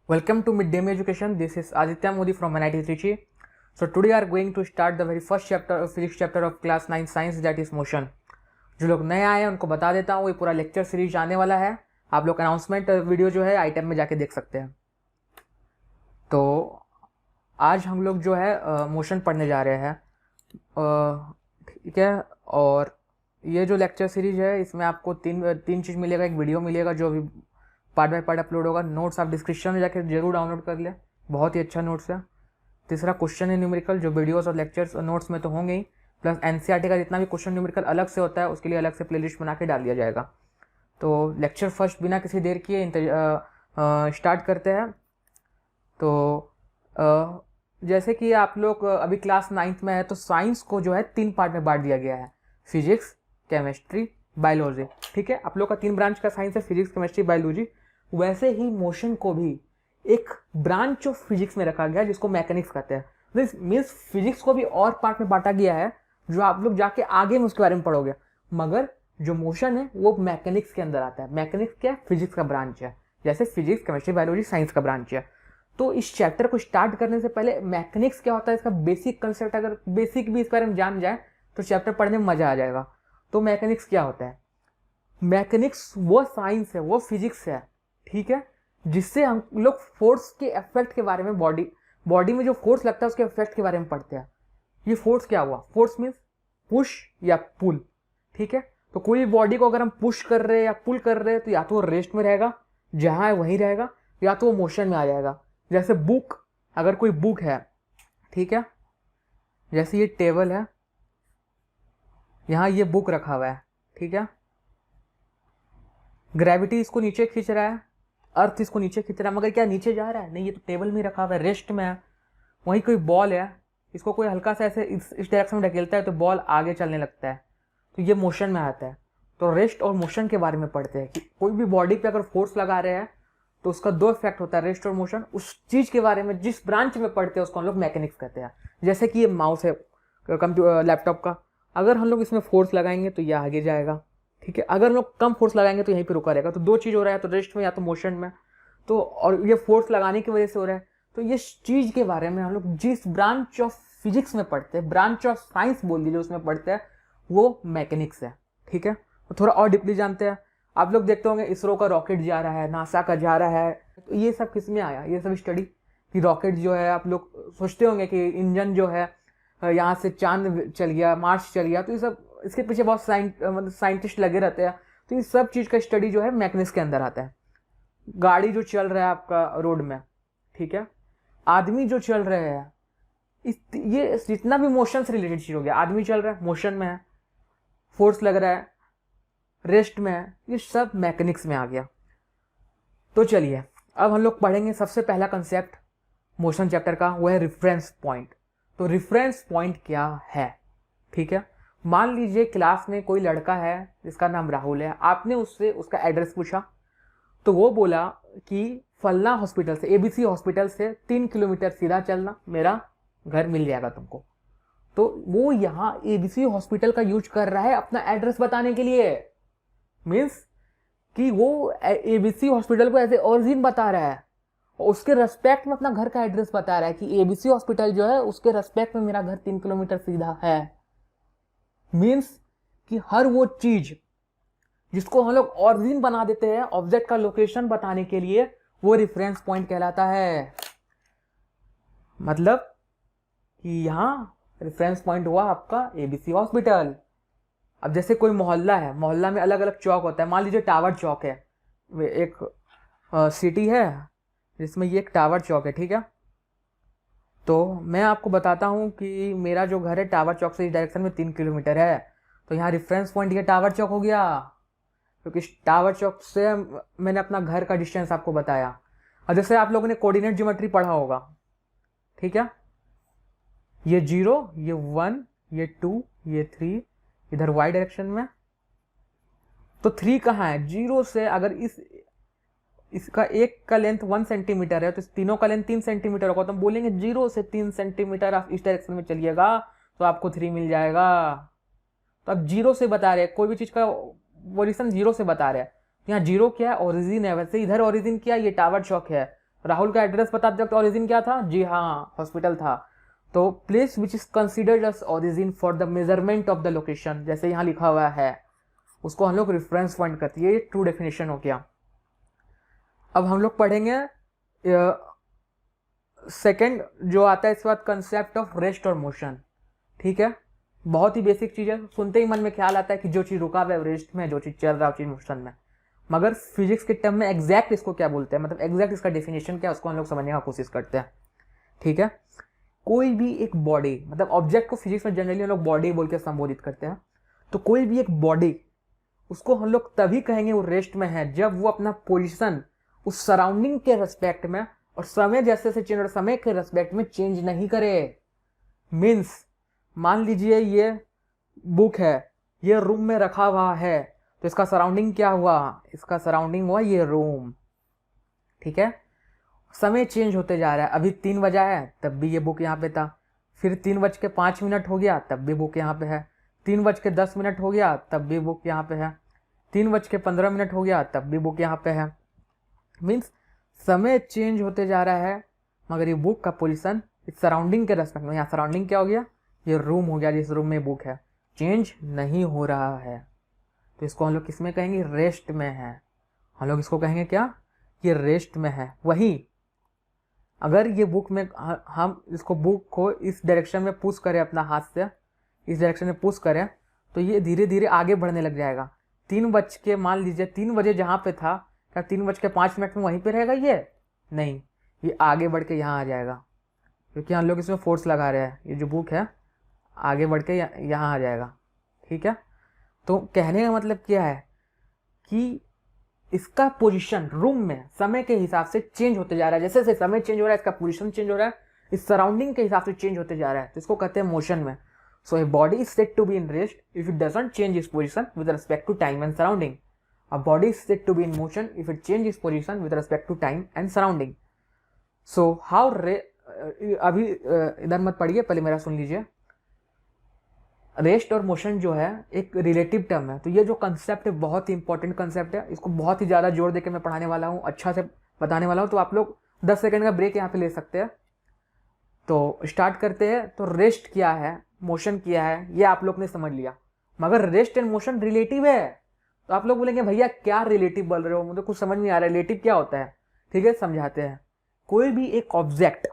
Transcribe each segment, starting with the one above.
Welcome to Midday Meal Education. This is Aditya Modi from NIT Trichy. So today we are going to start the very first chapter of physics chapter of class 9 science, that is motion. जो लोग नए आए हैं उनको बता देता हूँ, ये पूरा लेक्चर सीरीज आने वाला है. आप लोग अनाउंसमेंट वीडियो जो है आइटम में जाके देख सकते हैं. तो आज हम लोग जो है मोशन पढ़ने जा रहे हैं, ठीक है. और ये जो लेक्चर सीरीज है इसमें आपको तीन चीज़ मिलेगा. एक वीडियो मिलेगा जो अभी पार्ट बाय पार्ट अपलोड होगा. नोट्स आप डिस्क्रिप्शन में जाकर जरूर डाउनलोड कर ले, बहुत ही अच्छा नोट्स है. तीसरा क्वेश्चन है न्यूमेरिकल, जो वीडियोस और लेक्चर्स और नोट्स में तो होंगे ही, प्लस एनसीईआरटी का जितना भी क्वेश्चन न्यूमेरिकल अलग से होता है उसके लिए अलग से प्लेलिस्ट बना के डाल दिया जाएगा. तो लेक्चर फर्स्ट बिना किसी देर किए स्टार्ट करते हैं. तो जैसे कि आप लोग अभी क्लास 9th में है तो साइंस को जो है 3 पार्ट में बांट दिया गया है, फिजिक्स, केमिस्ट्री, बायोलॉजी. ठीक है, आप लोग का 3 ब्रांच का साइंस है, फिजिक्स, केमिस्ट्री, बायोलॉजी. वैसे ही मोशन को भी एक ब्रांच ऑफ फिजिक्स में रखा गया है जिसको मैकेनिक्स कहते हैं. दिस मीन्स फिजिक्स को भी और पार्ट में बांटा गया है जो आप लोग जाके आगे में उसके बारे में पढ़ोगे. मगर जो मोशन है वो मैकेनिक्स के अंदर आता है. मैकेनिक्स क्या है? फिजिक्स का ब्रांच है. जैसे फिजिक्स, केमिस्ट्री, बायोलॉजी साइंस का ब्रांच है. तो इस चैप्टर को स्टार्ट करने से पहले मैकेनिक्स क्या होता है, इसका बेसिक कंसेप्ट अगर बेसिक भी इस बारे में जान जाए तो चैप्टर पढ़ने में मजा आ जाएगा. तो मैकेनिक्स क्या होता है? मैकेनिक्स वो साइंस है, वो फिजिक्स है, ठीक है, जिससे हम लोग फोर्स के इफेक्ट के बारे में, बॉडी में जो फोर्स लगता है उसके इफेक्ट के बारे में पढ़ते हैं. ये फोर्स क्या हुआ? फोर्स मीन्स पुश या पुल. ठीक है, तो कोई बॉडी को अगर हम पुश कर रहे हैं या पुल कर रहे हैं तो या तो वो रेस्ट में रहेगा, जहां है वहीं रहेगा, या तो वो मोशन में आ जाएगा. जैसे बुक, अगर कोई बुक है, ठीक है, जैसे ये टेबल है, यहां ये बुक रखा हुआ है, ठीक है, ग्रेविटी इसको नीचे खींच रहा है, अर्थ इसको नीचे खींच रहा है, मगर क्या नीचे जा रहा है? नहीं, ये तो टेबल में रखा हुआ है, रेस्ट में है. वहीं कोई बॉल है, इसको कोई हल्का सा ऐसे इस डायरेक्शन में ढकेलता है तो बॉल आगे चलने लगता है, तो ये मोशन में आता है. तो रेस्ट और मोशन के बारे में पढ़ते हैं कि कोई भी बॉडी पे अगर फोर्स लगा रहे हैं तो उसका 2 इफेक्ट होता है, रेस्ट और मोशन. उस चीज के बारे में जिस ब्रांच में पढ़ते हैं उसको हम लोग मैकेनिक्स कहते हैं. जैसे कि ये माउस है कंप्यूटर लैपटॉप का, अगर हम लोग इसमें फोर्स लगाएंगे तो ये आगे जाएगा, ठीक है. अगर हम लोग कम फोर्स लगाएंगे तो यहीं पे रुका रहेगा. तो 2 चीज हो रहा है, तो रेस्ट में या तो मोशन में. तो और ये फोर्स लगाने की वजह से हो रहा है. तो ये चीज के बारे में हम लोग जिस ब्रांच ऑफ फिजिक्स में पढ़ते हैं, ब्रांच ऑफ साइंस बोल दीजिए, उसमें पढ़ते हैं, वो मैकेनिक्स है. ठीक है, तो थोड़ा और डीपली जानते हैं. आप लोग देखते होंगे इसरो का रॉकेट जा रहा है, नासा का जा रहा है. तो ये सब किस में आया? ये सब स्टडी कि रॉकेट जो है, आप लोग सोचते होंगे कि इंजन जो है यहाँ से चांद चल गया, मार्स चल गया, तो ये सब इसके पीछे बहुत साइंटिस्ट लगे रहते हैं. तो ये सब चीज का स्टडी जो है मैकेनिक्स के अंदर आता है. गाड़ी जो चल रहा है आपका रोड में, ठीक है, आदमी जो चल रहे हैं, ये जितना भी मोशन से रिलेटेड चीज हो गया, आदमी चल रहा है, मोशन में है, फोर्स लग रहा है, रेस्ट में है, ये सब मैकेनिक्स में आ गया. तो चलिए अब हम लोग पढ़ेंगे सबसे पहला कंसेप्ट मोशन चैप्टर का, वो है रेफरेंस पॉइंट. तो रेफरेंस पॉइंट क्या है? ठीक है, मान लीजिए क्लास में कोई लड़का है जिसका नाम राहुल है, आपने उससे उसका एड्रेस पूछा, तो वो बोला कि फलना हॉस्पिटल से, एबीसी हॉस्पिटल से 3 किलोमीटर सीधा चलना, मेरा घर मिल जाएगा तुमको. तो वो यहाँ एबीसी हॉस्पिटल का यूज कर रहा है अपना एड्रेस बताने के लिए. मीन्स कि वो एबीसी हॉस्पिटल को ऐसे ओरिजिन बता रहा है और उसके रेस्पेक्ट में अपना घर का एड्रेस बता रहा है कि एबीसी हॉस्पिटल जो है उसके रेस्पेक्ट में मेरा घर 3 किलोमीटर सीधा है. मीन्स कि हर वो चीज जिसको हम लोग ऑरिजिन बना देते हैं ऑब्जेक्ट का लोकेशन बताने के लिए, वो रेफरेंस पॉइंट कहलाता है. मतलब कि यहां रेफरेंस पॉइंट हुआ आपका एबीसी हॉस्पिटल. अब जैसे कोई मोहल्ला है, मोहल्ला में अलग अलग चौक होता है. मान लीजिए टावर चौक है, एक सिटी है जिसमें ये एक टावर चौक है, ठीक है. तो मैं आपको बताता हूं कि मेरा जो घर है टावर चौक से इस डायरेक्शन में 3 किलोमीटर है, तो यहाँ रेफरेंस पॉइंट ये टावर चौक हो गया, क्योंकि टावर चौक से मैंने अपना घर का डिस्टेंस आपको बताया. और जैसे आप लोगों ने कोऑर्डिनेट ज्योमेट्री पढ़ा होगा, ठीक है, ये 0, ये 1, ये 2, ये 3, इधर y डायरेक्शन में. तो 3 कहाँ है? 0 से अगर इसका एक का लेंथ 1 सेंटीमीटर है तो इस तीनों का लेंथ 3 सेंटीमीटर होगा, तो हम बोलेंगे 0 से 3 सेंटीमीटर आप इस डायरेक्शन में चलिएगा तो आपको 3 मिल जाएगा. तो अब 0 से बता रहे हैं, कोई भी चीज का पोजीशन 0 से बता रहे हैं. यहाँ 0 क्या है? ओरिजिन है. वैसे इधर ओरिजिन क्या है? ये टावर चौक है. राहुल का एड्रेस बताते वक्त ओरिजिन क्या था? जी हाँ, हॉस्पिटल था। तो place which is considered as origin for the measurement of the location, जैसे यहाँ लिखा हुआ है, उसको हम लोग रेफरेंस पॉइंट करते हैं। ये ट्रू डेफिनेशन हो गया। अब हम लोग पढ़ेंगे सेकंड जो आता है इसके बाद, कंसेप्ट ऑफ रेस्ट और मोशन। ठीक है, बहुत ही बेसिक चीज है, सुनते ही मन में ख्याल आता है कि जो चीज रुका हुआ है रेस्ट में, जो चीज चल रहा है वो चीज मोशन में। मगर फिजिक्स के टर्म में एग्जैक्ट इसको क्या बोलते हैं, मतलब एग्जैक्ट इसका डेफिनेशन क्या है, उसको हम लोग समझने का कोशिश करते हैं। ठीक है, कोई भी एक बॉडी, मतलब ऑब्जेक्ट को फिजिक्स में जनरली हम लोग बॉडी बोल के संबोधित करते हैं। तो कोई भी एक बॉडी, उसको हम लोग तभी कहेंगे वो रेस्ट में है जब वो अपना पोजिशन उस सराउंडिंग के रेस्पेक्ट में और समय जैसे से चेंज और समय के रेस्पेक्ट में चेंज नहीं करे। मीन्स मान लीजिए ये बुक है, ये रूम में रखा हुआ है, तो इसका सराउंडिंग क्या हुआ? इसका सराउंडिंग हुआ ये रूम। ठीक है, समय चेंज होते जा रहा है। अभी 3 बजा है तब भी ये बुक यहाँ पे था, फिर 3:05 हो गया तब भी बुक यहाँ पे है, 3:10 हो गया तब भी बुक यहाँ पे है, 3:15 हो गया तब भी बुक यहाँ पे है। मीन्स समय चेंज होते जा रहा है, मगर ये बुक का पोजीशन इस सराउंडिंग के रेस्पेक्ट में, यहाँ सराउंडिंग क्या हो गया? ये रूम हो गया, जिस रूम में बुक है, चेंज नहीं हो रहा है। तो इसको हम लोग किस में कहेंगे? रेस्ट में है। हम लोग इसको कहेंगे क्या? ये रेस्ट में है। वही अगर ये बुक में हम इसको बुक को इस डायरेक्शन में पुश करें, अपना हाथ से इस डायरेक्शन में पुश करें, तो ये धीरे धीरे आगे बढ़ने लग जाएगा। 3 बज के, मान लीजिए 3 बजे जहाँ पे था, क्या 3:05 में वहीं पे रहेगा? ये नहीं, ये आगे बढ़ के यहाँ आ जाएगा, क्योंकि हम लोग इसमें फोर्स लगा रहे हैं। ये जो बुक है आगे बढ़ के यहाँ आ जाएगा। ठीक है, तो कहने का मतलब क्या है कि इसका पोजीशन रूम में समय के हिसाब से चेंज होते जा रहा है। जैसे जैसे समय चेंज हो रहा है, इसका पोजीशन चेंज हो रहा है, इस सराउंडिंग के हिसाब से चेंज होते जा रहा है, तो इसको कहते हैं मोशन में। So a body is said to be in rest if it doesn't change its position with respect to time and surrounding. A body is said to be in motion if it change its position with respect to time and surrounding. So how अभी इधर मत पढ़िए, पहले मेरा सुन लीजिए। Rest और motion जो है एक रिलेटिव टर्म है। तो ये जो कंसेप्ट है बहुत ही इंपॉर्टेंट कंसेप्ट है, इसको बहुत ही ज़्यादा जोर देकर मैं पढ़ाने वाला हूँ, अच्छा से बताने वाला हूँ। तो आप लोग 10 सेकंड का ब्रेक यहाँ पे ले सकते हैं। तो स्टार्ट करते हैं। तो रेस्ट क्या है, मोशन क्या है, ये आप लोग ने समझ लिया, मगर रेस्ट एंड मोशन रिलेटिव है। तो आप लोग बोलेंगे भैया क्या रिलेटिव बोल रहे हो, मुझे कुछ समझ नहीं आ रहा है, रिलेटिव क्या होता है? ठीक है, समझाते हैं। कोई भी एक ऑब्जेक्ट,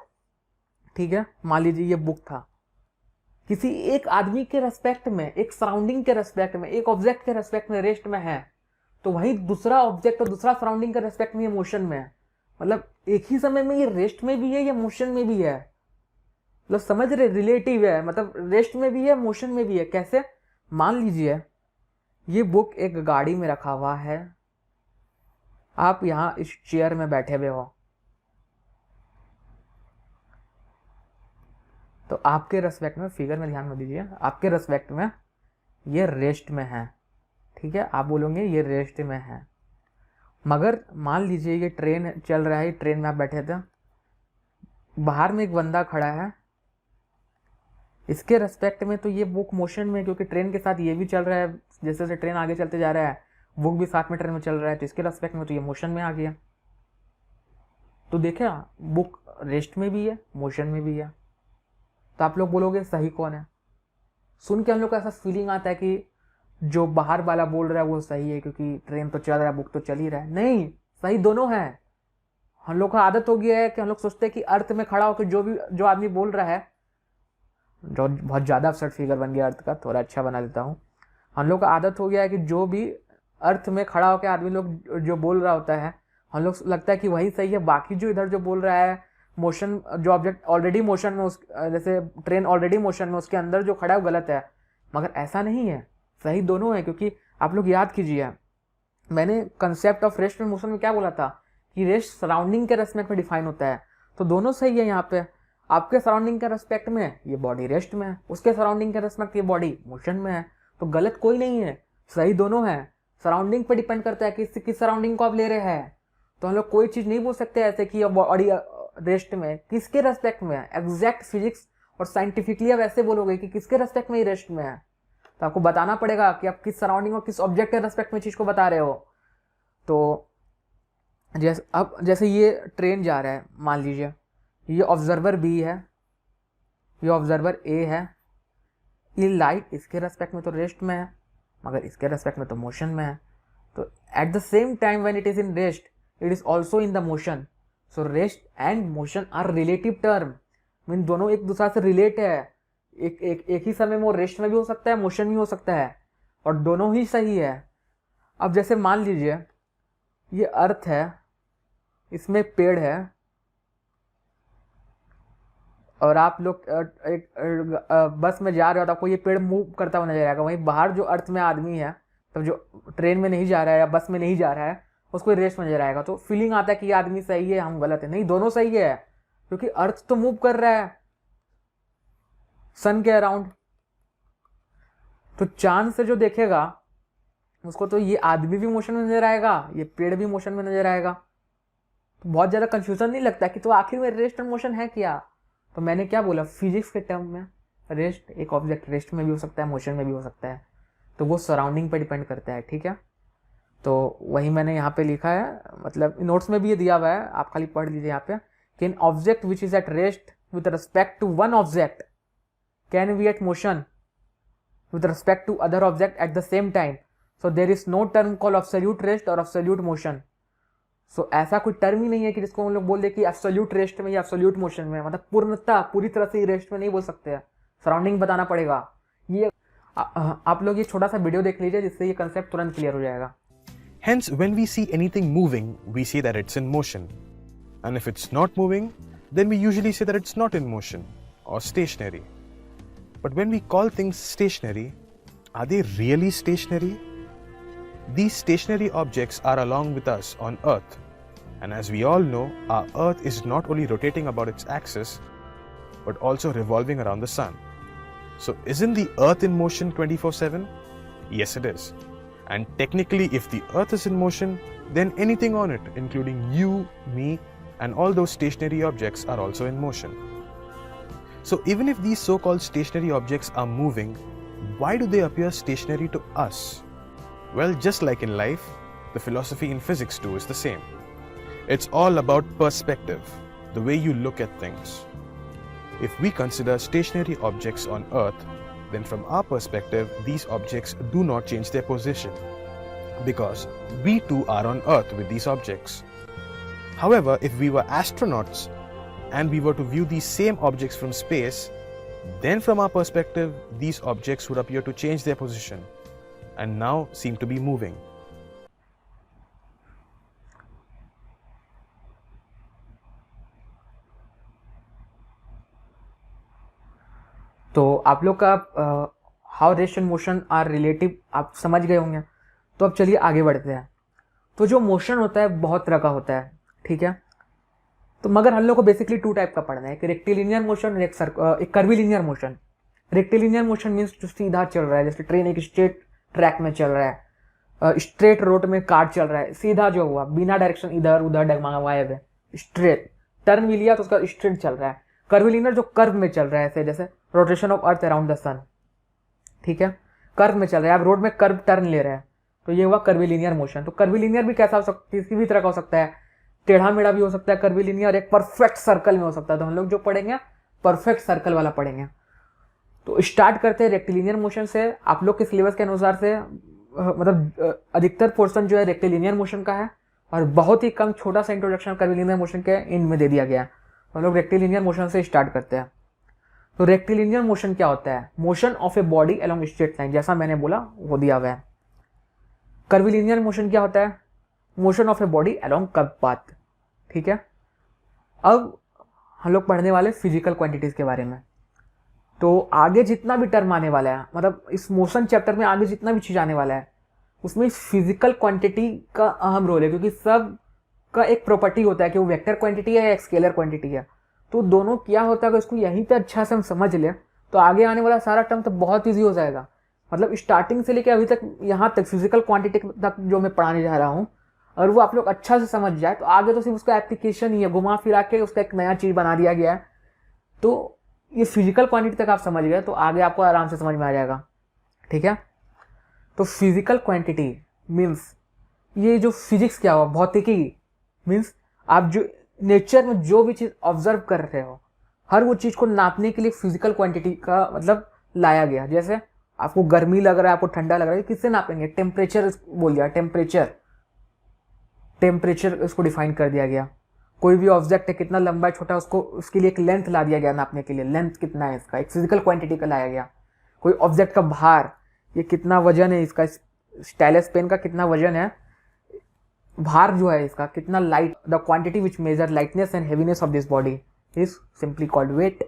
ठीक है, मान लीजिए ये बुक था, किसी एक आदमी के रेस्पेक्ट में, एक सराउंडिंग के रेस्पेक्ट में, एक ऑब्जेक्ट के रेस्पेक्ट में रेस्ट में है, तो वही दूसरा ऑब्जेक्ट और दूसरा सराउंडिंग के रेस्पेक्ट में ये मोशन में है। मतलब एक ही समय में ये रेस्ट में भी है, ये मोशन में भी है। मतलब समझ रहे, रिलेटिव है, मतलब रेस्ट में भी है, मोशन में भी है। कैसे? मान लीजिए ये बुक एक गाड़ी में रखा हुआ है, आप यहाँ इस चेयर में बैठे हुए हो, तो आपके रेस्पेक्ट में, फिगर में ध्यान में दीजिए, आपके रेस्पेक्ट में ये रेस्ट में है। ठीक है, आप बोलोगे ये रेस्ट में है। मगर मान लीजिए ये ट्रेन चल रहा है, ट्रेन में आप बैठे थे, बाहर में एक बंदा खड़ा है, इसके रेस्पेक्ट में तो ये बुक मोशन में, क्योंकि ट्रेन के साथ ये भी चल रहा है, जैसे जैसे ट्रेन आगे चलते जा रहा है बुक भी साथ में ट्रेन में चल रहा है, तो इसके रेस्पेक्ट में तो ये मोशन में आ गया। तो देखा, बुक रेस्ट में भी है, मोशन में भी है। तो आप लोग बोलोगे सही कौन है? सुन के हम लोग को ऐसा फीलिंग आता है कि जो बाहर वाला बोल रहा है वो सही है, क्योंकि ट्रेन तो चल रहा है, बुक तो चल ही रहा है। नहीं, सही दोनों है। हम लोग का आदत हो गया है कि हम लोग सोचते हैं कि अर्थ में खड़ा होकर जो आदमी बोल रहा है, जो बहुत ज़्यादा अपसेट फिगर बन गया अर्थ का, थोड़ा अच्छा बना देता हूँ। हम लोग का आदत हो गया है कि जो भी अर्थ में खड़ा होकर आदमी लोग जो बोल रहा होता है, हम लोग लगता है कि वही सही है, बाकी जो इधर जो बोल रहा है, मोशन जो ऑब्जेक्ट ऑलरेडी मोशन में, उस जैसे ट्रेन ऑलरेडी मोशन में, उसके अंदर जो खड़ा है वो गलत है। मगर ऐसा नहीं है, सही दोनों है। क्योंकि आप लोग याद कीजिए, मैंने concept of rest and motion में क्या बोला था कि रेस्ट सराउंडिंग के रेस्पेक्ट में डिफाइन होता है। तो दोनों सही है। यहाँ पे आपके सराउंडिंग के रेस्पेक्ट में ये बॉडी रेस्ट में है, उसके सराउंडिंग के रेस्पेक्ट ये बॉडी मोशन में है। तो गलत कोई नहीं है, सही दोनों है। सराउंडिंग पे डिपेंड करता है कि किस सराउंडिंग को आप ले रहे हैं। तो हम लोग कोई चीज़ नहीं बोल सकते ऐसे कि बॉडी रेस्ट में, किसके रेस्पेक्ट में है। एग्जैक्ट फिजिक्स और साइंटिफिकली आप ऐसे बोलोगे कि किसके रेस्पेक्ट में ही रेस्ट में है, तो आपको बताना पड़ेगा कि आप किस सराउंडिंग और किस ऑब्जेक्ट के रेस्पेक्ट में चीज को बता रहे हो। तो जैसे ये ट्रेन जा रहा है, मान लीजिए ये ऑब्जर्वर बी है, ये ऑब्जर्वर ए है, ये लाइट इसके रेस्पेक्ट में तो रेस्ट में है, मगर इसके रेस्पेक्ट में तो मोशन में है। तो at the same time when it is in rest it is also in the motion. So rest and motion are relative term, mean दोनों एक दूसरे से रिलेट है। एक ही समय में वो रेस्ट में भी हो सकता है, मोशन भी हो सकता है, और दोनों ही सही है। अब जैसे मान लीजिए ये अर्थ है, इसमें पेड़ है, और आप लोग एक बस में जा रहे हो तो आपको ये पेड़ मूव करता हुआ नजर आएगा। वहीं बाहर जो अर्थ में आदमी है, तब जो ट्रेन में नहीं जा रहा है या बस में नहीं जा रहा है, उसको रेस्ट में नजर आएगा। तो फीलिंग आता है कि ये आदमी सही है, हम गलत है। नहीं, दोनों सही है, क्योंकि अर्थ तो मूव कर रहा है सन के अराउंड। तो चांद से जो देखेगा उसको तो ये आदमी भी मोशन में नजर आएगा, ये पेड़ भी मोशन में नजर आएगा। तो बहुत ज़्यादा कंफ्यूजन नहीं लगता कि तो आखिर में रेस्ट और मोशन है क्या। तो मैंने क्या बोला, फिजिक्स के टर्म में रेस्ट, एक ऑब्जेक्ट रेस्ट में भी हो सकता है, मोशन में भी हो सकता है, तो वो सराउंडिंग पे डिपेंड करता है। ठीक है, तो वही मैंने यहाँ पे लिखा है, मतलब नोट्स में भी ये दिया हुआ है, आप खाली पढ़ लीजिए यहाँ पे कि an object which is at rest with respect to one object can be at motion with respect to other object at the same time. So there is no term called absolute rest or absolute motion. So ऐसा कोई term ही नहीं है कि जिसको हम लोग बोल दे कि absolute rest में या absolute motion में, मतलब पूर्णता पूरी तरह से रेस्ट में नहीं बोल सकते हैं, सराउंडिंग बताना पड़ेगा। ये आप लोग ये छोटा सा वीडियो देख लीजिए, जिससे ये कंसेप्ट तुरंत क्लियर हो जाएगा। Hence, when we see anything moving, we say that it's in motion. And if it's not moving, then we usually say that it's not in motion or stationary. But when we call things stationary, are they really stationary? These stationary objects are along with us on Earth. And as we all know, our Earth is not only rotating about its axis, but also revolving around the Sun. So isn't the Earth in motion 24/7? Yes, it is. And technically, if the Earth is in motion, then anything on it, including you, me, and all those stationary objects are also in motion. So even if these so-called stationary objects are moving, why do they appear stationary to us? Well, just like in life, the philosophy in physics too is the same. It's all about perspective, the way you look at things. If we consider stationary objects on Earth, then from our perspective, these objects do not change their position, because we too are on Earth with these objects. However, if we were astronauts, and we were to view these same objects from space, then from our perspective, these objects would appear to change their position and now seem to be moving. तो आप लोग का how rest and motion are relative आप समझ गए होंगे। तो अब चलिए आगे बढ़ते हैं। तो जो मोशन होता है बहुत तरह का होता है, ठीक है। तो मगर हम लोग को बेसिकली टू टाइप का पढ़ना है, एक रेक्टिलिनियर मोशन और एक curvilinear motion. Rectilinear motion means जो सीधा चल रहा है, जैसे ट्रेन एक स्ट्रेट ट्रैक में चल रहा है, स्ट्रेट रोड में कार चल रहा है, सीधा जो हुआ बिना डायरेक्शन इधर उधर डगमगाए हुए, स्ट्रेट टर्न भी लिया तो उसका स्ट्रेट चल रहा है। कर्विलिनियर जो कर्व में चल रहा है, ऐसे जैसे rotation of earth around the sun, ठीक है, कर्व में चल रहा है, आप रोड में कर्व टर्न ले रहे हैं, तो ये हुआ कर्विलिनियर मोशन। तो कर्विलिनियर भी कैसा हो सकता है, किसी भी तरह का हो सकता है, टेढ़ा मेढ़ा भी हो सकता है कर्विलिनियर, एक परफेक्ट सर्कल में हो सकता है। तो हम लोग जो पढ़ेंगे परफेक्ट सर्कल वाला पढ़ेंगे। तो स्टार्ट करते हैं रेक्टिलिनियर मोशन से। आप लोग के सिलेबस के अनुसार से मतलब अधिकतर पोर्शन जो है रेक्टिलिनियर मोशन का है, और बहुत ही कम छोटा सा इंट्रोडक्शन कर्विलिनियर मोशन के एंड में दे दिया गया है। हम लोग रेक्टिलिनियर मोशन से स्टार्ट करते हैं। तो रेक्टिलिनियर मोशन क्या होता है, motion of a body along straight line, जैसा मैंने बोला वो दिया हुआ है। कर्विलिनियर मोशन क्या होता है, motion of a body along curve path, ठीक है। अब हम लोग पढ़ने वाले फिजिकल क्वांटिटीज के बारे में। तो आगे जितना भी टर्म आने वाला है, मतलब इस मोशन चैप्टर में आगे जितना भी चीज आने वाला है, उसमें फिजिकल क्वांटिटी का अहम रोल है, क्योंकि सब का एक प्रॉपर्टी होता है कि वो वेक्टर क्वांटिटी है या एक स्केलर क्वांटिटी है। तो दोनों क्या होता है, इसको यहीं पे अच्छा से हम समझ लें तो आगे आने वाला सारा टर्म तो बहुत ईजी हो जाएगा। मतलब स्टार्टिंग से लेकर अभी तक यहाँ तक फिजिकल क्वांटिटी तक जो मैं पढ़ाने जा रहा हूँ, और वो आप लोग अच्छा से समझ जाए तो आगे तो सिर्फ उसका एप्लीकेशन ही है, घुमा फिरा के उसका एक नया चीज बना दिया गया है। तो ये फिजिकल क्वांटिटी तक आप समझ गए तो आगे आपको आराम से समझ में आ जाएगा, ठीक है। तो फिजिकल क्वांटिटी मीन्स ये जो फिजिक्स क्या हुआ, भौतिकी, मीन्स आप जो नेचर में जो भी चीज़ ऑब्जर्व कर रहे हो, हर वो चीज़ को नापने के लिए फिजिकल क्वांटिटी का मतलब लाया गया। जैसे आपको गर्मी लग रहा है, आपको ठंडा लग रहा है, किससे नापेंगे? टेम्परेचर बोल दिया, टेम्परेचर इसको डिफाइन कर दिया गया। कोई भी ऑब्जेक्ट है, कितना लंबा है छोटा, उसको उसके लिए एक लेंथ ला दिया गया नापने के लिए, लेंथ कितना है इसका, एक फिजिकल क्वांटिटी का लाया गया। कोई ऑब्जेक्ट का भार, ये कितना वजन है इसका, स्टाइलस पेन का कितना वजन है, भार जो है इसका कितना light, the quantity which measure lightness and heaviness of this body is simply called weight.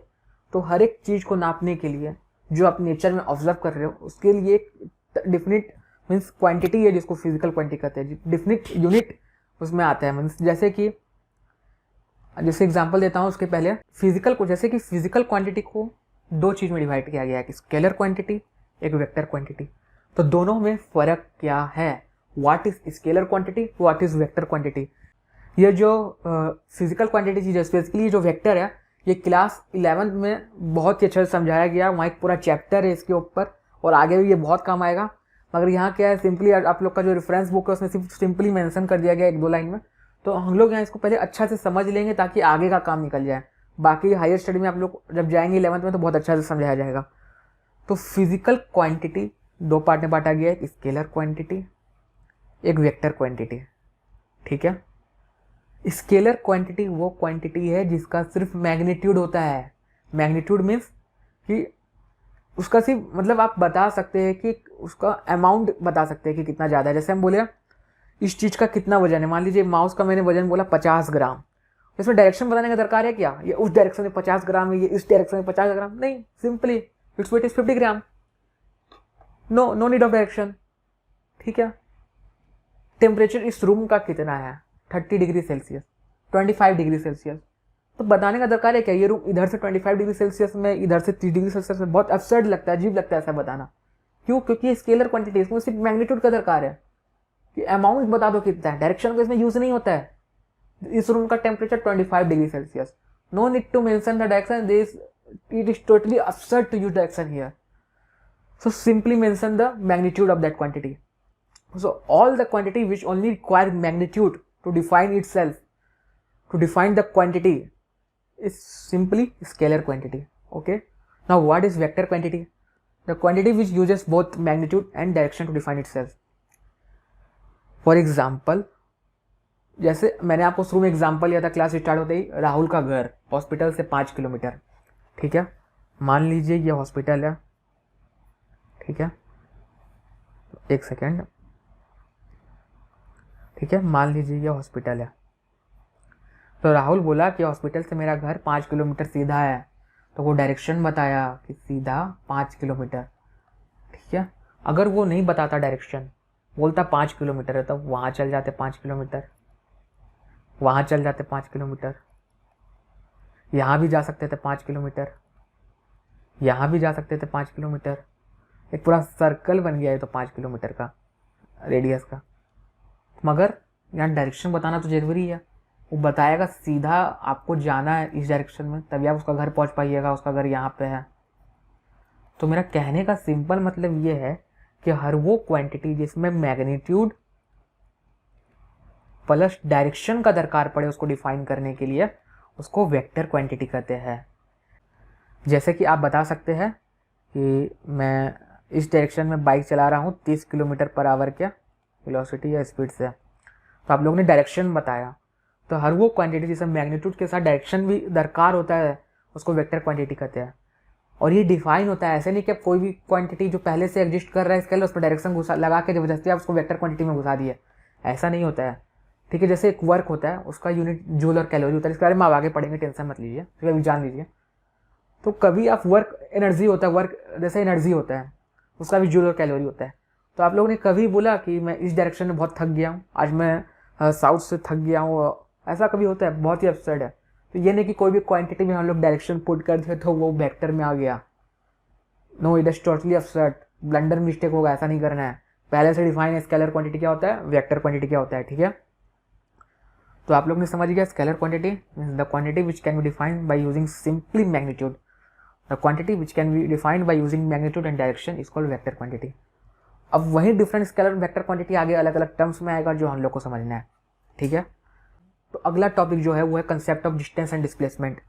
तो हर एक चीज को नापने के लिए जो आप नेचर में ऑब्जर्व कर रहे हो, उसके लिए एक डेफिनेट मीन्स क्वांटिटी है जिसको फिजिकल क्वांटिटी कहते हैं, डेफिनेट यूनिट उसमें आता है। मीन्स जैसे एग्जांपल देता हूँ उसके पहले, फिजिकल को, जैसे कि फिजिकल क्वांटिटी को दो चीज में डिवाइड किया गया है, एक स्केलर क्वांटिटी, एक वेक्टर क्वांटिटी। तो दोनों में फर्क क्या है? What is scalar quantity, what is vector quantity? ये जो फिजिकल क्वांटिटी चीज है, स्पेसिफिकली जो वेक्टर है, ये क्लास 11 में बहुत ही अच्छे से समझाया गया। वहाँ एक पूरा चैप्टर है इसके ऊपर और आगे भी ये बहुत काम आएगा। मगर यहाँ क्या है, सिंपली आप लोग का जो रेफरेंस बुक है उसमें सिर्फ सिंपली मेंशन कर दिया गया एक दो लाइन में। तो हम लोग यहाँ इसको पहले अच्छा से समझ लेंगे ताकि आगे का काम निकल जाए। बाकी हायर स्टडी में आप लोग जब जाएंगे 11th में तो बहुत अच्छा से समझाया जाएगा। तो फिजिकल क्वांटिटी दो पार्ट में बांटा गया है, एक स्केलर क्वांटिटी, एक वेक्टर क्वांटिटी। ठीक है, स्केलर क्वांटिटी वो क्वांटिटी है जिसका सिर्फ मैग्नीट्यूड होता है। मैग्नीट्यूड मीन्स कि उसका सिर्फ मतलब आप बता सकते हैं कि उसका अमाउंट बता सकते हैं कि कितना ज़्यादा है। जैसे हम बोले इस चीज़ का कितना वजन है, मान लीजिए माउस का मैंने वजन बोला 50 ग्राम, इसमें डायरेक्शन बताने का दरकार है क्या? ये उस डायरेक्शन में 50 ग्राम है, ये इस डायरेक्शन में 50 ग्राम नहीं, simply its weight is 50 gram, no need of direction. ठीक है, टेम्परेचर इस रूम का कितना है, 30 डिग्री सेल्सियस, 25 डिग्री सेल्सियस, तो बताने का दरकार है क्या? ये रूम इधर से 25 डिग्री सेल्सियस में, इधर से 30 डिग्री सेल्सियस में, बहुत अब्सर्ड लगता है, अजीब लगता है ऐसा बताना। क्यों? क्योंकि स्केलर क्वांटिटी, इसमें सिर्फ मैग्नीट्यूड का दरकार है कि अमाउंट बता दो कितना है, डायरेक्शन को इसमें यूज नहीं होता है। इस रूम का temperature 25 degree Celsius, no need to mention the direction, this it is totally absurd to use direction here, so simply mention the magnitude of that quantity. So all the quantity which only require magnitude to define itself, to define the quantity, is simply scalar quantity. Okay, now what is vector quantity? The quantity which uses both magnitude and direction to define itself. For example, जैसे मैंने आपको शुरू में example लिया था class start होते ही, राहुल का घर हॉस्पिटल से 5 किलोमीटर। ठीक है, मान लीजिए ये हॉस्पिटल है। ठीक है, एक सेकेंड। ठीक है, मान लीजिए ये हॉस्पिटल है। तो राहुल बोला कि हॉस्पिटल से मेरा घर 5 किलोमीटर सीधा है, तो वो डायरेक्शन बताया कि सीधा 5 किलोमीटर। ठीक है, अगर वो नहीं बताता डायरेक्शन, बोलता 5 किलोमीटर है, तो वहाँ चल जाते 5 किलोमीटर, वहाँ चल जाते 5 किलोमीटर, यहाँ भी जा सकते थे 5 किलोमीटर, यहाँ भी जा सकते थे 5 किलोमीटर, एक पूरा सर्कल बन गया है तो 5 किलोमीटर का रेडियस का। मगर यहाँ डायरेक्शन बताना तो जरूरी है, वो बताएगा सीधा आपको जाना है इस डायरेक्शन में, तभी आप उसका घर पहुंच पाइएगा, उसका घर यहाँ पे है। तो मेरा कहने का सिंपल मतलब ये है कि हर वो क्वांटिटी जिसमें मैग्नीट्यूड प्लस डायरेक्शन का दरकार पड़े उसको डिफाइन करने के लिए, उसको वेक्टर क्वांटिटी कहते हैं। जैसे कि आप बता सकते हैं कि मैं इस डायरेक्शन में बाइक चला रहा हूँ 30 किलोमीटर पर आवर क्या वेलोसिटी या स्पीड से, तो आप लोगों ने डायरेक्शन बताया। तो हर वो क्वांटिटी जिसमें मैग्नीट्यूड के साथ डायरेक्शन भी दरकार होता है उसको वेक्टर क्वांटिटी कहते हैं। और ये डिफाइन होता है, ऐसे नहीं कि आप कोई भी क्वांटिटी जो पहले से एग्जिस्ट कर रहा है इसके लिए उस पर डायरेक्शन घुसा लगा के जबरदस्ती आप उसको वेक्टर क्वांटिटी में घुसा दिए, ऐसा नहीं होता है। ठीक है, जैसे एक वर्क होता है उसका यूनिट जूल और कैलोरी होता है, इसके बारे में आप आगे पढ़ेंगे, टेंशन मत लीजिए, तो अभी जान लीजिए। तो कभी आप वर्क एनर्जी होता है, वर्क जैसे एनर्जी होता है उसका भी जूल और कैलोरी होता है। तो आप लोगों ने कभी बोला कि मैं इस डायरेक्शन में बहुत थक गया हूँ, आज मैं साउथ से थक गया हूँ, ऐसा कभी होता है? बहुत ही अब्सर्ड है। तो ये नहीं कि कोई भी क्वांटिटी में हम लोग डायरेक्शन पुट कर दिए तो वो वेक्टर में आ गया, no, it is totally absurd, blunder mistake होगा, ऐसा नहीं करना है। पहले से डिफाइन स्केलर क्वांटिटी क्या होता है, वेक्टर क्वांटिटी क्या होता है। ठीक है, तो आप लोग ने समझ गया scalar quantity means the quantity which can be defined by using simply magnitude, the quantity which can be defined by using magnitude and direction is called vector quantity. अब वही डिफरेंट स्केलर वेक्टर क्वांटिटी आगे अलग अलग terms में आएगा जो हम लोग को समझना है। ठीक है, तो अगला टॉपिक जो है वो है concept of distance and displacement.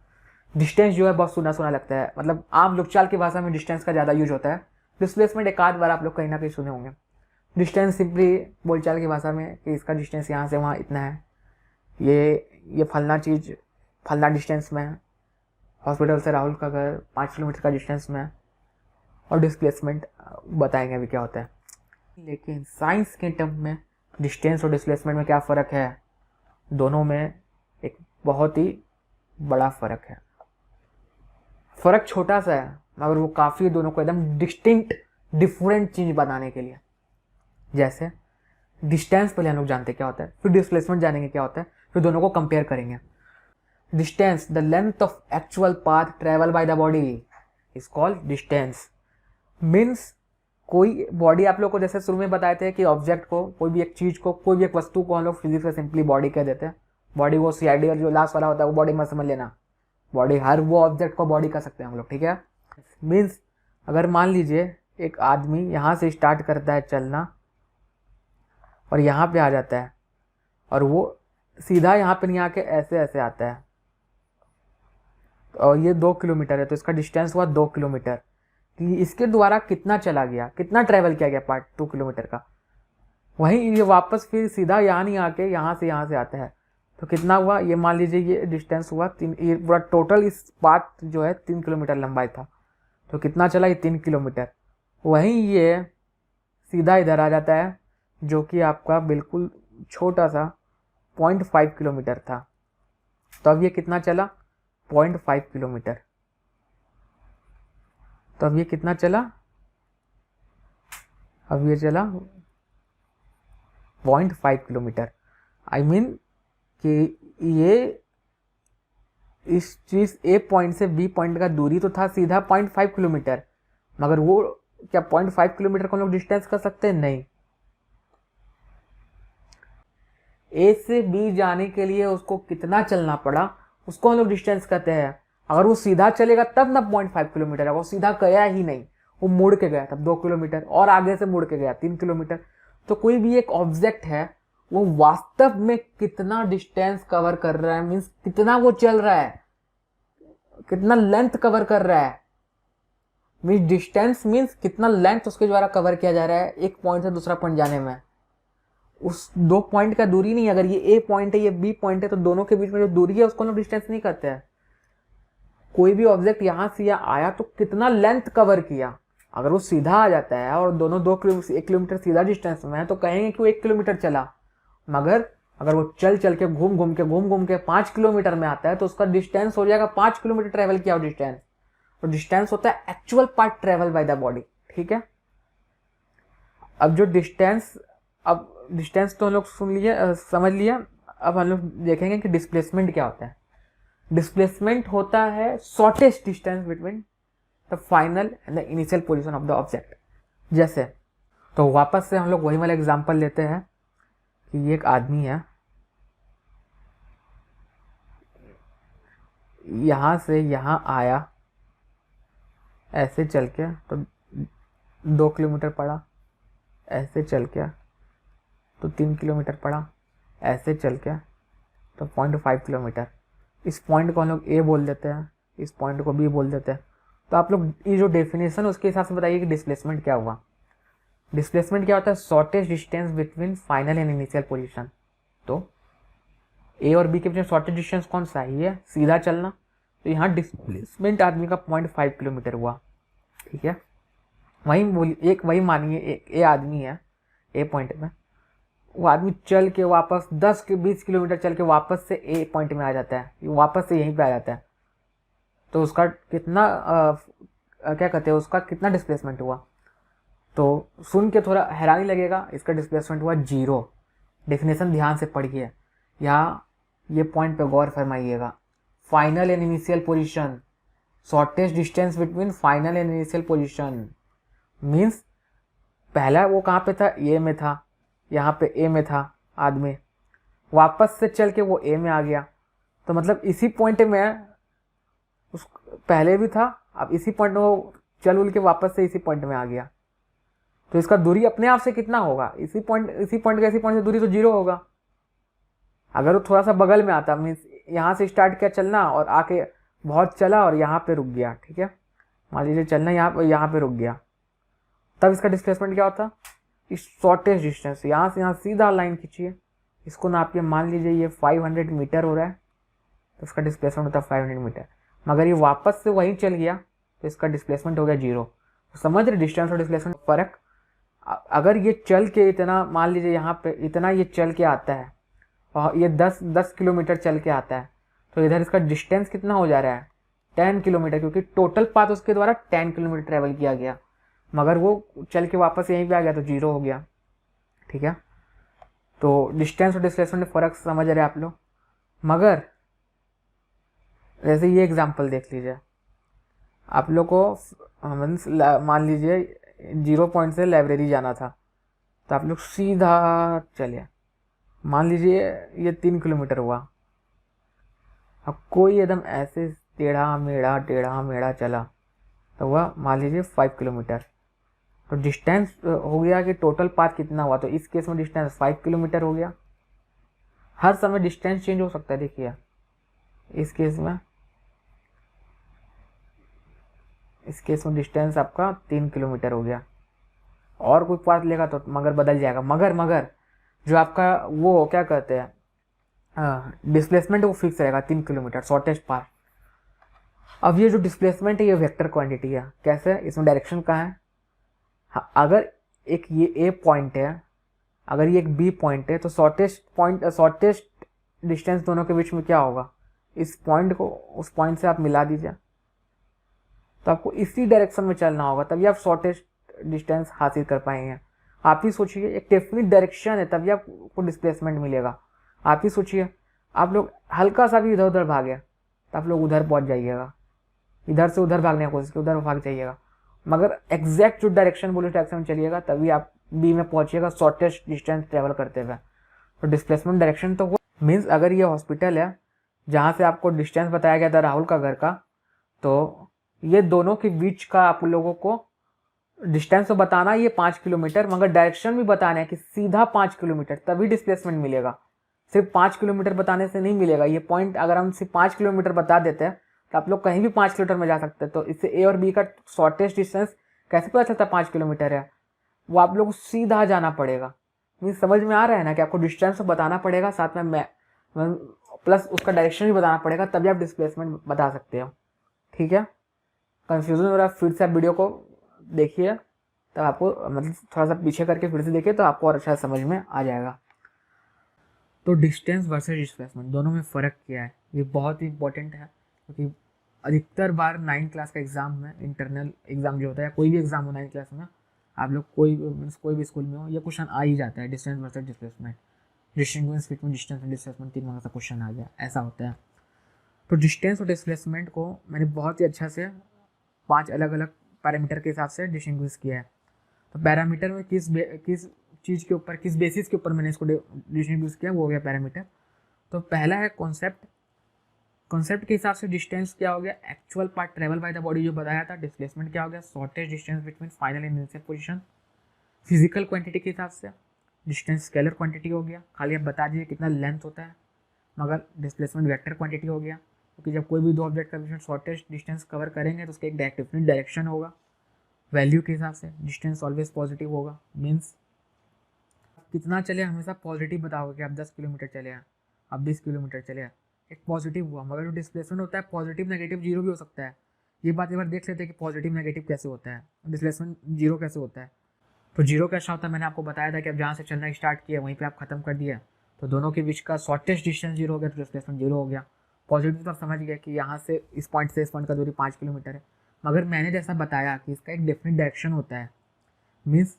Distance जो है बहुत सुना सुना लगता है, मतलब आम लोकचाल की भाषा में डिस्टेंस का ज़्यादा यूज होता है। डिस्प्लेसमेंट एक आध बार आप लोग कहीं ना कहीं सुने होंगे। डिस्टेंस सिंपली बोलचाल की भाषा में कि इसका डिस्टेंस यहाँ से वहाँ इतना है, ये फलना चीज़ फलना डिस्टेंस में है, हॉस्पिटल से राहुल का घर 5 किलोमीटर का डिस्टेंस में है। और डिस्प्लेसमेंट बताएंगे अभी क्या होता है। लेकिन साइंस के टर्म में डिस्टेंस और डिस्प्लेसमेंट में क्या फ़र्क है, दोनों में एक बहुत ही बड़ा फ़र्क है। फ़र्क छोटा सा है मगर वो काफ़ी दोनों को एकदम डिस्टिंक्ट डिफरेंट चीज़ बनाने के लिए। जैसे डिस्टेंस पहले हम लोग जानते क्या होता है, फिर डिस्प्लेसमेंट जानेंगे क्या होता है, फिर दोनों को कंपेयर करेंगे। Distance, the length of actual path travel by the body is called distance. Means कोई बॉडी, आप लोग को जैसे शुरू में बताए थे कि ऑब्जेक्ट को, कोई भी एक चीज़ को, कोई भी एक वस्तु को हम लोग फिजिक्स में सिंपली बॉडी कह देते हैं। बॉडी वो CID और जो लास्ट वाला होता है वो बॉडी मत समझ लेना, बॉडी हर वो ऑब्जेक्ट को बॉडी कह सकते हैं हम लोग, ठीक है। मीन्स अगर मान लीजिए एक आदमी यहाँ से स्टार्ट करता है चलना और यहाँ पे आ जाता है और वो सीधा यहाँ पे नहीं आके ऐसे ऐसे आता है और ये 2 किलोमीटर है, तो इसका डिस्टेंस हुआ 2 किलोमीटर। कि इसके द्वारा कितना चला गया, कितना ट्रैवल किया गया पार्ट 2 किलोमीटर का। वहीं ये वापस फिर सीधा यहाँ नहीं आके यहाँ से आता है, तो कितना हुआ, ये मान लीजिए ये डिस्टेंस हुआ 3, ये पूरा टोटल इस पाथ जो है 3 किलोमीटर लंबाई था, तो कितना चला, ये 3 किलोमीटर। वहीं ये सीधा इधर आ जाता है जो कि आपका बिल्कुल छोटा सा 0.5 किलोमीटर था, तो अब ये कितना चला, 0.5 किलोमीटर। तो अब ये कितना चला, अब ये चला 0.5 किलोमीटर। आई मीन कि ये इस चीज़ A पॉइंट से B पॉइंट का दूरी तो था सीधा 0.5 किलोमीटर, मगर वो क्या 0.5 किलोमीटर को हम लोग डिस्टेंस कर सकते हैं, नहीं। A से B जाने के लिए उसको कितना चलना पड़ा, उसको हम लोग डिस्टेंस कहते हैं। अगर वो सीधा चलेगा तब ना 0.5 किलोमीटर है, वो सीधा गया ही नहीं, वो मुड़ के गया तब 2 किलोमीटर, और आगे से मुड़ के गया 3 किलोमीटर। तो कोई भी एक ऑब्जेक्ट है वो वास्तव में कितना डिस्टेंस कवर कर रहा है, मीन्स कितना वो चल रहा है, कितना लेंथ कवर कर रहा है। मीन्स डिस्टेंस मीन्स कितना लेंथ उसके द्वारा कवर किया जा रहा है एक पॉइंट से दूसरा पॉइंट जाने में। उस 2 पॉइंट का दूरी नहीं, अगर ये A पॉइंट है ये B पॉइंट है, तो दोनों के बीच में जो दूरी है उसको हम लोग डिस्टेंस नहीं कहते हैं। कोई भी ऑब्जेक्ट यहाँ से आया तो कितना लेंथ कवर किया। अगर वो सीधा आ जाता है और दोनों 1 किलोमीटर सीधा डिस्टेंस में है तो कहेंगे कि वो 1 किलोमीटर चला, मगर अगर वो चल के घूम के 5 किलोमीटर में आता है तो उसका डिस्टेंस हो जाएगा 5 किलोमीटर ट्रेवल किया डिस्टेंस। तो डिस्टेंस होता है actual part travel by the body, ठीक है। अब जो डिस्टेंस, अब डिस्टेंस तो हम लोग समझ लिया। अब हम लोग देखेंगे कि डिस्प्लेसमेंट क्या होता है। डिस्प्लेसमेंट होता है shortest distance between the final and the initial position of the object. जैसे तो वापस से हम लोग वही वाला एग्जांपल लेते हैं कि ये एक आदमी है, यहाँ से यहाँ आया ऐसे चल के तो 2 किलोमीटर पड़ा, ऐसे चल के तो 3 किलोमीटर पड़ा, ऐसे चल के तो 0.5 किलोमीटर। इस पॉइंट को हम लोग A बोल देते हैं, इस पॉइंट को B बोल देते हैं। तो आप लोग ये जो डेफिनेशन उसके हिसाब से बताइए कि डिस्प्लेसमेंट क्या हुआ। डिस्प्लेसमेंट क्या होता है, shortest distance between final and initial position. तो A और B के बीच में शॉर्टेस्ट डिस्टेंस कौन सा है, ये सीधा चलना। तो यहाँ डिस्प्लेसमेंट आदमी का 0.5 किलोमीटर हुआ, ठीक है। वही मानिए एक A आदमी है A पॉइंट में, वो आदमी चल के वापस 10-20 किलोमीटर चल के वापस से A पॉइंट में आ जाता है, वापस से यहीं पे आ जाता है। तो उसका कितना क्या कहते हैं, उसका कितना डिस्प्लेसमेंट हुआ। तो सुन के थोड़ा हैरानी लगेगा, इसका डिस्प्लेसमेंट हुआ 0। डेफिनेशन ध्यान से पढ़िए, यहाँ ये पॉइंट पे गौर फरमाइएगा। Final and initial position, shortest distance between final and initial position means पहला वो कहाँ पे था, A में था, यहाँ पे A में था आदमी, वापस से चल के वो A में आ गया। तो मतलब इसी पॉइंट में उस पहले भी था, अब इसी पॉइंट में वो चल उल के वापस से इसी पॉइंट में आ गया। तो इसका दूरी अपने आप से कितना होगा, इसी पॉइंट से दूरी तो 0 होगा, अगर वो थोड़ा सा बगल में आता, मीन्स यहाँ से स्टार्ट किया चलना और आके बहुत चला और यहाँ पे रुक गया, ठीक है, मान लीजिए चलना यहाँ पे रुक गया, तब इसका डिस्प्लेसमेंट क्या होता? इस शॉर्टेस्ट डिस्टेंस यहाँ से यहाँ सीधा लाइन खींचिए, इसको नापिए, मान लीजिए ये 500 मीटर हो रहा है, तो इसका डिस्प्लेसमेंट होता है 500 मीटर। मगर ये वापस से वहीं चल गया तो इसका डिस्प्लेसमेंट हो गया 0। तो समझ रहे डिस्टेंस और डिस्प्लेसमेंट फ़र्क? अगर ये चल के इतना, मान लीजिए यहाँ पे इतना ये चल के आता है और ये 10 किलोमीटर चल के आता है, तो इधर इसका डिस्टेंस कितना हो जा रहा है? 10 किलोमीटर, क्योंकि टोटल पाथ उसके द्वारा 10 किलोमीटर ट्रेवल किया गया, मगर वो चल के वापस यहीं पे आ गया तो 0 हो गया, ठीक है। तो डिस्टेंस और डिस्प्लेसमेंट में फ़र्क समझ रहे आप लोग? मगर जैसे ये एग्जांपल देख लीजिए, आप लोग को मान लीजिए 0 पॉइंट से लाइब्रेरी जाना था, तो आप लोग सीधा चले, मान लीजिए ये 3 किलोमीटर हुआ, अब कोई एकदम ऐसे टेढ़ा मेढ़ा चला तो हुआ मान लीजिए 5 किलोमीटर। तो डिस्टेंस हो गया कि टोटल पाथ कितना हुआ, तो इस केस में डिस्टेंस 5 किलोमीटर हो गया। हर समय डिस्टेंस चेंज हो सकता है, देखिए इस केस में डिस्टेंस आपका 3 किलोमीटर हो गया, और कोई पाथ लेगा तो मगर बदल जाएगा। मगर जो आपका वो क्या कहते हैं डिस्प्लेसमेंट, वो फिक्स रहेगा 3 किलोमीटर शॉर्टेस्ट पाथ। अब ये जो डिस्प्लेसमेंट है ये वेक्टर क्वांटिटी है। कैसे? इसमें डायरेक्शन कहाँ है? हाँ, अगर एक ये ए पॉइंट है, अगर ये एक बी पॉइंट है, तो शॉर्टेस्ट डिस्टेंस दोनों के बीच में क्या होगा? इस पॉइंट को उस पॉइंट से आप मिला दीजिए, तो आपको इसी डायरेक्शन में चलना होगा, तभी आप शॉर्टेस्ट डिस्टेंस हासिल कर पाएंगे। आप ही सोचिए, एक डेफिनिट डायरेक्शन है तभी आपको डिस्प्लेसमेंट मिलेगा। आप ही सोचिए, आप लोग हल्का सा भी इधर उधर भागे तो आप लोग उधर पहुंच जाइएगा, इधर से उधर भागने की कोशिश की उधर भाग जाइएगा, मगर एग्जैक्ट जो डायरेक्शन बोले डायरेक्शन में चलिएगा तभी आप बी में पहुंचिएगा शॉर्टेस्ट डिस्टेंस ट्रेवल करते हुए। तो डिस्प्लेसमेंट डायरेक्शन तो वो मीन्स, अगर ये हॉस्पिटल है जहाँ से आपको डिस्टेंस बताया गया था राहुल का घर का, तो ये दोनों के बीच का आप लोगों को डिस्टेंस तो बताना ये 5 किलोमीटर, मगर डायरेक्शन भी बताना है कि सीधा 5 किलोमीटर, तभी डिस्प्लेसमेंट मिलेगा। सिर्फ 5 किलोमीटर बताने से नहीं मिलेगा ये पॉइंट। अगर हम सिर्फ 5 किलोमीटर बता देते हैं तो आप लोग कहीं भी 5 किलोमीटर में जा सकते हैं। तो इससे ए और बी का शॉर्टेस्ट डिस्टेंस कैसे पता चलता है 5 किलोमीटर है? वो आप लोग को सीधा जाना पड़ेगा। मीन्स समझ में आ रहा है ना कि आपको डिस्टेंस तो बताना पड़ेगा, साथ में प्लस उसका डायरेक्शन भी बताना पड़ेगा, तभी आप डिस्प्लेसमेंट बता सकते हो, ठीक है। कंफ्यूजन हो रहा है, फिर से आप वीडियो को देखिए, तब आपको मतलब थोड़ा सा पीछे करके फिर से देखिए तो आपको और अच्छा समझ में आ जाएगा। तो डिस्टेंस वर्सेस डिस्प्लेसमेंट दोनों में फ़र्क क्या है, ये बहुत ही इंपॉर्टेंट है, क्योंकि अधिकतर बार 9th क्लास का एग्ज़ाम में, इंटरनल एग्ज़ाम जो होता है, कोई भी एग्ज़ाम हो 9th क्लास में, आप लोग कोई भी स्कूल में हो, ये क्वेश्चन आ ही जाता है, distance versus displacement, distinguish between distance and displacement, 3 marks का क्वेश्चन आ गया, ऐसा होता है। तो डिस्टेंस और डिस्प्लेसमेंट को मैंने बहुत ही अच्छा से 5 अलग अलग पैरामीटर के हिसाब से डिस्टिंग्विश किया है। तो पैरामीटर में किस चीज़ के ऊपर, किस बेसिस के ऊपर मैंने इसको डिस्टिंग्विश किया, वो हो गया पैरामीटर। तो पहला है कॉन्सेप्ट के हिसाब से डिस्टेंस क्या हो गया? Actual part travel by the body जो बताया था। डिस्प्लेसमेंट क्या हो गया? Shortest distance between final and initial position. Physical quantity के हिसाब से डिस्टेंस स्केलर क्वांटिटी हो गया, खाली आप बता दीजिए कितना लेंथ होता है। मगर डिस्प्लेसमेंट वेक्टर क्वांटिटी हो गया, क्योंकि जब कोई भी दो ऑब्जेक्ट का बीच शॉर्टेस्ट डिस्टेंस कवर करेंगे तो उसका एक डेफिनेट डायरेक्शन होगा। वैल्यू के हिसाब से डिस्टेंस ऑलवेज पॉजिटिव होगा, मीन्स कितना चले हमेशा पॉजिटिव बताओगे कि आप 10 किलोमीटर चले हैं, आप 20 किलोमीटर चले हैं, एक पॉजिटिव हुआ। मगर जो डिस्प्लेसमेंट होता है पॉजिटिव नेगेटिव जीरो भी हो सकता है। ये बात एक बार देख लेते हैं कि पॉजिटिव नेगेटिव कैसे होता है, डिस्प्लेसमेंट जीरो कैसे होता है। तो जीरो कैसा होता है, मैंने आपको बताया था कि आप जहाँ से चलना स्टार्ट किया वहीं पे आप खत्म कर दिया, तो दोनों के बीच का शॉर्टेस्ट डिस्टेंस जीरो हो गया, तो डिस्प्लेसमेंट जीरो हो गया। पॉजिटिव तो आप समझ गया कि यहाँ से इस पॉइंट से इस पॉइंट का दूरी 5 किलोमीटर है, मगर मैंने जैसा बताया कि इसका एक डेफिनेट डायरेक्शन होता है। मीन्स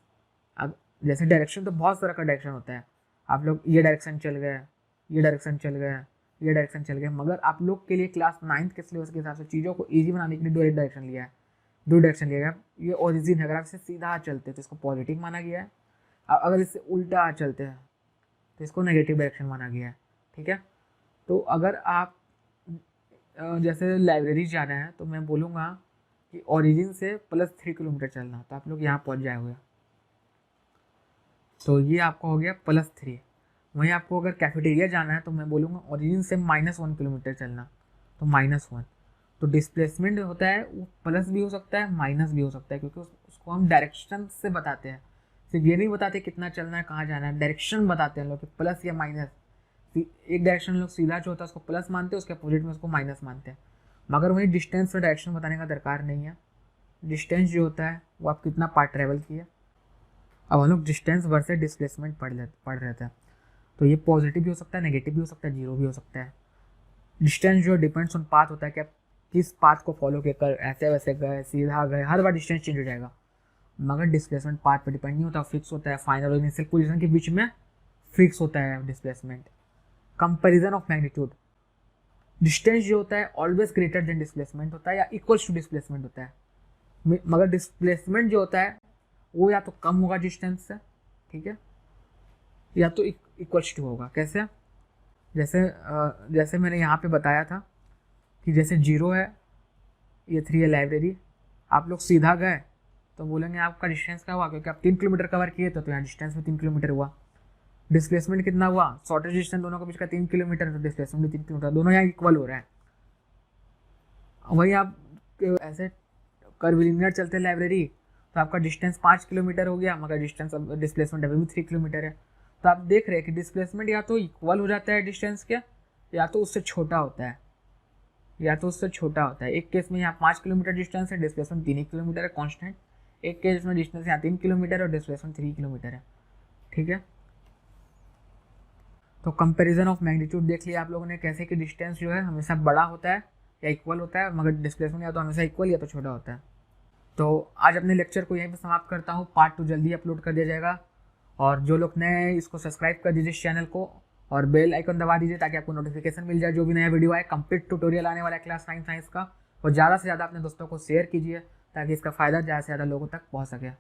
अब जैसे डायरेक्शन तो बहुत तरह का डायरेक्शन होता है, आप लोग ये डायरेक्शन चल गए, ये डायरेक्शन चल गए, ये डायरेक्शन चल गए, मगर आप लोग के लिए क्लास 9th के सिलेबस के हिसाब से चीज़ों को ईजी बनाने के लिए दो डायरेक्शन लिया है, दो डायरेक्शन लिया गया। ये ओरिजिन है, अगर आप इससे सीधा चलते हैं तो इसको पॉजिटिव माना गया है, अगर इससे उल्टा चलते हैं तो इसको नेगेटिव डायरेक्शन माना गया है, ठीक है। तो अगर आप जैसे लाइब्रेरी जाना है तो मैं बोलूँगा कि ओरिजिन से +3 किलोमीटर चलना, तो आप लोग यहाँ पहुँच जाए हुए, तो ये आपका हो गया +3। वहीं आपको अगर कैफेटेरिया जाना है तो मैं बोलूँगा ओरिजिन से -1 किलोमीटर चलना, तो -1। तो डिस्प्लेसमेंट होता है वो प्लस भी हो सकता है माइनस भी हो सकता है, क्योंकि उसको हम डायरेक्शन से बताते हैं। सिर्फ ये नहीं बताते कितना चलना है, कहाँ जाना है, डायरेक्शन बताते हैं लोग कि प्लस या माइनस। एक डायरेक्शन लोग सीधा जो होता है उसको प्लस मानते हैं, उसके अपोजिट में उसको माइनस मानते हैं। मगर वहीं डिस्टेंस और डायरेक्शन बताने का दरकार नहीं है। डिस्टेंस जो होता है वो आप कितना पार्ट ट्रैवल किए। अब हम लोग डिस्टेंस वर्सेस डिस्प्लेसमेंट पढ़ रहे थे, तो ये पॉजिटिव भी हो सकता है, नेगेटिव भी हो सकता है, जीरो भी हो सकता है। डिस्टेंस जो डिपेंड्स ऑन पाथ होता है कि आप किस पाथ को फॉलो कर ऐसे वैसे गए, सीधा गए, हर बार डिस्टेंस चेंज हो जाएगा। मगर डिस्प्लेसमेंट पाथ पर डिपेंड नहीं होता, फिक्स होता है। फाइनल और इनिशियल पोजीशन के बीच में फिक्स होता है displacement. Comparison of magnitude, distance जो होता है ऑलवेज ग्रेटर देन डिस्प्लेसमेंट होता है या इक्वल्स टू डिस्प्लेसमेंट होता है। मगर डिस्प्लेसमेंट जो होता है वो या तो कम होगा डिस्टेंस से, ठीक है, या तो इक्वल्स टू होगा। कैसे? जैसे मैंने यहाँ पे बताया था कि जैसे 0 है, ये 3 है लाइब्रेरी, आप लोग सीधा गए तो बोलेंगे आपका डिस्टेंस क्या हुआ, क्योंकि आप 3 किलोमीटर कवर किए तो यहाँ डिस्टेंस भी 3 किलोमीटर हुआ। डिस्प्लेसमेंट कितना हुआ? शॉर्टेज डिस्टेंस दोनों के बीच का 3 किलोमीटर, तो डिस्प्लेसमेंट भी 3 किलोमीटर, दोनों यहाँ इक्वल हो रहा है। वही आप ऐसे कर्विलिनियर चलते लाइब्रेरी तो आपका डिस्टेंस 5 किलोमीटर हो गया, मगर डिस्प्लेसमेंट अभी भी 3 किलोमीटर है। तो आप देख रहे हैं कि डिस्प्लेसमेंट या तो इक्वल हो जाता है डिस्टेंस के, या तो उससे छोटा होता है, एक केस में यहाँ 5 किलोमीटर डिस्टेंस है, डिस्प्लेसमेंट 3 किलोमीटर है कॉन्स्टेंट। एक केस में डिस्टेंस यहाँ 3 किलोमीटर और डिस्प्लेसमेंट 3 किलोमीटर है, ठीक है। तो कंपैरिजन ऑफ मैग्नीट्यूड देख लिया आप लोगों ने, कैसे कि डिस्टेंस जो है हमेशा बड़ा होता है या इक्वल होता है, मगर डिस्प्लेसमेंट या तो हमेशा इक्वल या तो छोटा होता है। तो आज अपने लेक्चर को यहीं पे समाप्त करता हूँ। पार्ट 2 जल्दी अपलोड कर दिया जाएगा, और जो लोग नए हैं इसको सब्सक्राइब कर दीजिए इस चैनल को, और बेल आइकन दबा दीजिए ताकि आपको नोटिफिकेशन मिल जाए जो भी नया वीडियो आए। कंप्लीट ट्यूटोरियल आने वाला है क्लास 9 साइंस का, और ज़्यादा से ज़्यादा अपने दोस्तों को शेयर कीजिए ताकि इसका फ़ायदा ज़्यादा से ज़्यादा लोगों तक पहुँच सके।